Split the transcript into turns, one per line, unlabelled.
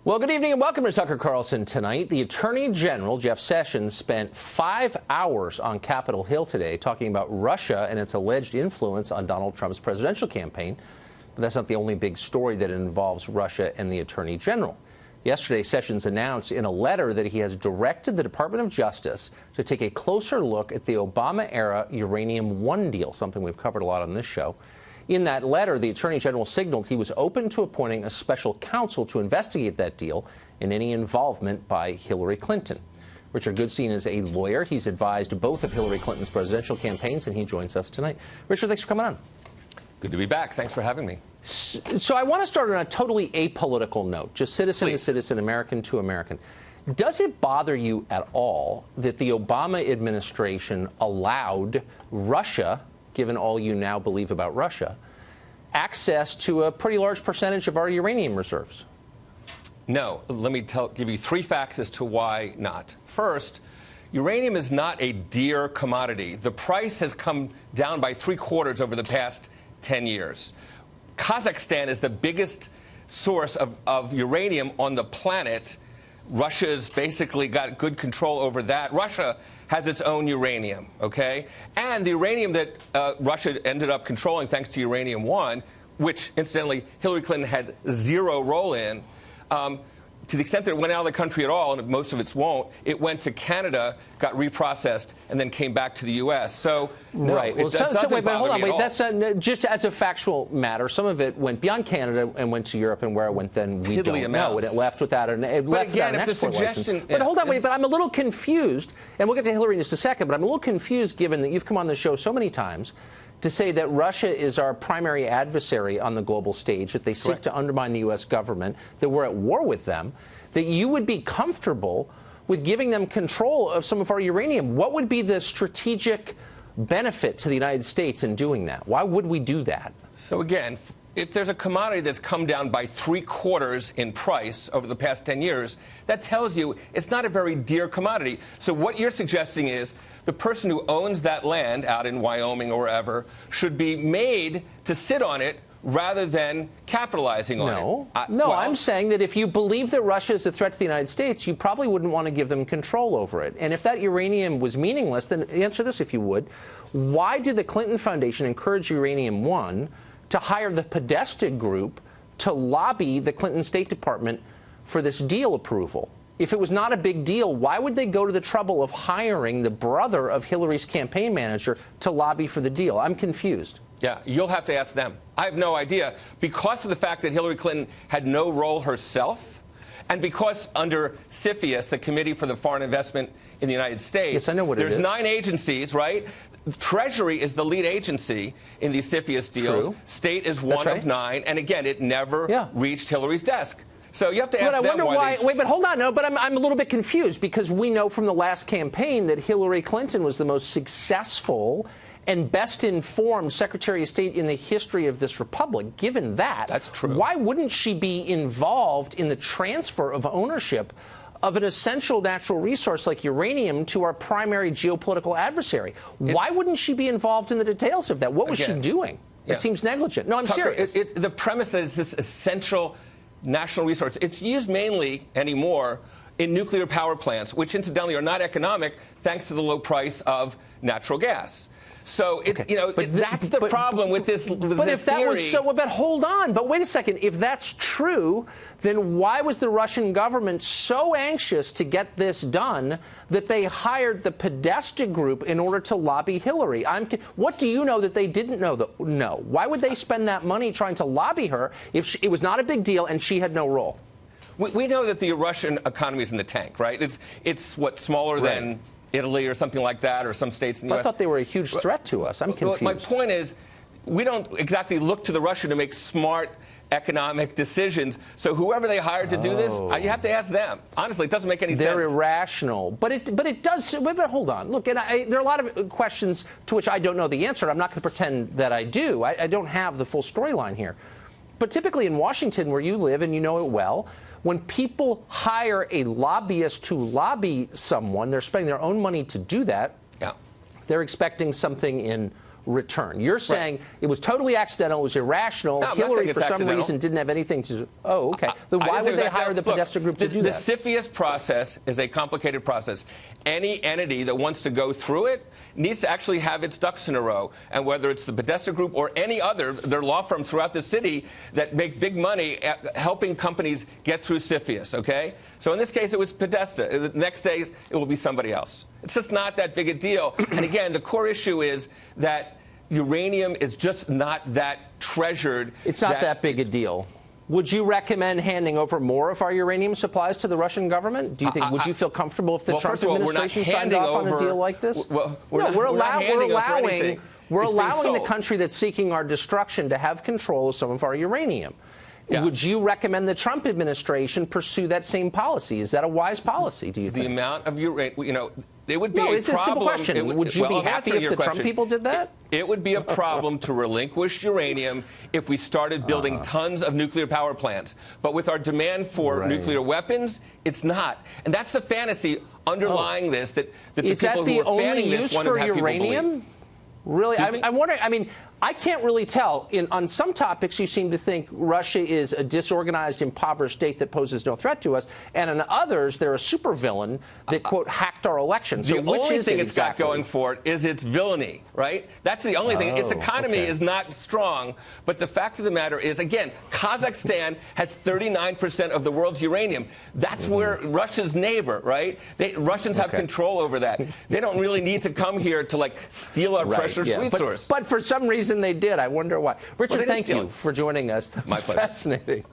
Well, good evening and welcome to Tucker Carlson Tonight. The Attorney General, Jeff Sessions, spent 5 hours on Capitol Hill today talking about Russia and its alleged influence on Donald Trump's presidential campaign. But that's not the only big story that involves Russia and the Attorney General. Yesterday, Sessions announced in a letter that he has directed the Department of Justice to take a closer look at the Obama-era Uranium One deal, something we've covered a lot on this show. In that letter, the Attorney General signaled he was open to appointing a special counsel to investigate that deal and any involvement by Hillary Clinton. Richard Goodstein is a lawyer. He's advised both of Hillary Clinton's presidential campaigns, and he joins us tonight. Richard, thanks for coming on.
Good to be back. Thanks for having me.
So I want to start on a totally apolitical note, just citizen to citizen, American to American. Does it bother you at all that the Obama administration allowed Russia, given all you now believe about Russia, access to a pretty large percentage of our uranium reserves?
No. Let me give you 3 facts as to why not. First, uranium is not a dear commodity. The price has come down by 3/4 over the past 10 years. Kazakhstan is the biggest source of uranium on the planet. Russia's basically got good control over that. Russia has its own uranium, okay? And the uranium that Russia ended up controlling thanks to Uranium One, which, incidentally, Hillary Clinton had 0 role in, to the extent that it went out of the country at all, and most of it won't, it went to Canada, got reprocessed, and then came back to the U.S. So, no,
right. Well,
wait,
hold on. Wait, that's just as a factual matter. Some of it went beyond Canada and went to Europe, and where it went then we don't know. And it left without an export license. But hold on, wait. But I'm a little confused, and we'll get to Hillary in just a second. But I'm a little confused, given that you've come on the show so many times to say that Russia is our primary adversary on the global stage, that they seek to undermine the U.S. government, that we're at war with them, that you would be comfortable with giving them control of some of our uranium. What would be the strategic benefit to the United States in doing that? Why would we do that?
So again, if there's a commodity that's come down by 3/4 in price over the past 10 years, that tells you it's not a very dear commodity. So what you're suggesting is the person who owns that land out in Wyoming or wherever should be made to sit on it rather than capitalizing on it.
No, I'm saying that if you believe that Russia is a threat to the United States, you probably wouldn't want to give them control over it. And if that uranium was meaningless, then answer this if you would. Why did the Clinton Foundation encourage Uranium One to hire the Podesta Group to lobby the Clinton State Department for this deal approval? If it was not a big deal, why would they go to the trouble of hiring the brother of Hillary's campaign manager to lobby for the deal? I'm confused.
Yeah, you'll have to ask them. I have no idea. Because of the fact that Hillary Clinton had no role herself, and because under CFIUS, the Committee for the Foreign Investment in the United States,
yes, I know what it is.
There's 9 agencies, right? Treasury is the lead agency in these CFIUS deals.
True.
State is one of 9. And again, it never reached Hillary's desk. So you have to ask them why.
But I wonder why. Wait, but hold on. No, but I'm a little bit confused because we know from the last campaign that Hillary Clinton was the most successful and best informed Secretary of State in the history of this republic. Given that,
that's true.
Why wouldn't she be involved in the transfer of ownership of an essential natural resource like uranium to our primary geopolitical adversary? Why wouldn't she be involved in the details of that? What was she doing? It seems negligent. No, I'm serious.
The premise that it's this essential national resource, it's used mainly anymore in nuclear power plants, which incidentally are not economic thanks to the low price of natural gas. So it's that's the problem with this.
But if that was so, but hold on. But wait a second. If that's true, then why was the Russian government so anxious to get this done that they hired the Podesta Group in order to lobby Hillary? What do you know that they didn't know? No. Why would they spend that money trying to lobby her if it was not a big deal and she had no role?
We know that the Russian economy is in the tank, right? It's what smaller than Italy or something like that, or some states in the U.S.
I thought they were a huge threat to us. I'm confused.
My point is, we don't exactly look to the Russia to make smart economic decisions. So whoever they hired to do this, you have to ask them. Honestly, it doesn't make any sense.
They're irrational. But it does. But hold on. Look, there are a lot of questions to which I don't know the answer. I'm not going to pretend that I do. I don't have the full storyline here. But typically in Washington, where you live, and you know it well, when people hire a lobbyist to lobby someone, they're spending their own money to do that.
Yeah.
They're expecting something in return. You're saying it was totally accidental, it was irrational.
No,
Hillary, for some reason, didn't have anything to do. Oh, okay. Then why would they hire the Podesta group to do that?
The CFIUS process is a complicated process. Any entity that wants to go through it needs to actually have its ducks in a row. And whether it's the Podesta group or any other, there are law firms throughout the city that make big money at helping companies get through CFIUS, okay? So in this case, it was Podesta. The next day, it will be somebody else. It's just not that big a deal. And again, the core issue is that uranium is just not that treasured.
It's not that big a deal. Would you recommend handing over more of our uranium supplies to the Russian government? Do you think? Would you feel comfortable if the Trump administration signed off on a deal like this?
We're allowing
the country that's seeking our destruction to have control of some of our uranium. Yeah. Would you recommend the Trump administration pursue that same policy? Is that a wise policy, do you think?
The amount of uranium, it would be a problem.
It's a simple question. Would you be happy if the Trump people did that?
It would be a problem to relinquish uranium if we started building tons of nuclear power plants. But with our demand for nuclear weapons, it's not. And that's the fantasy underlying this, that the people who are fanning this want to have people believe.
Really? I'm wondering, I mean, I can't really tell. On some topics, you seem to think Russia is a disorganized, impoverished state that poses no threat to us. And on others, they're a supervillain that, quote, hacked our election. So
the only thing it's got going for it is its villainy, right? That's the only thing. Its economy is not strong. But the fact of the matter is, again, Kazakhstan has 39% of the world's uranium. That's where Russia's neighbor, right? Russians have control over that. They don't really need to come here to, like, steal our precious resource.
But for some reason, they did. I wonder why. Richard, thank you for joining us. That was fascinating.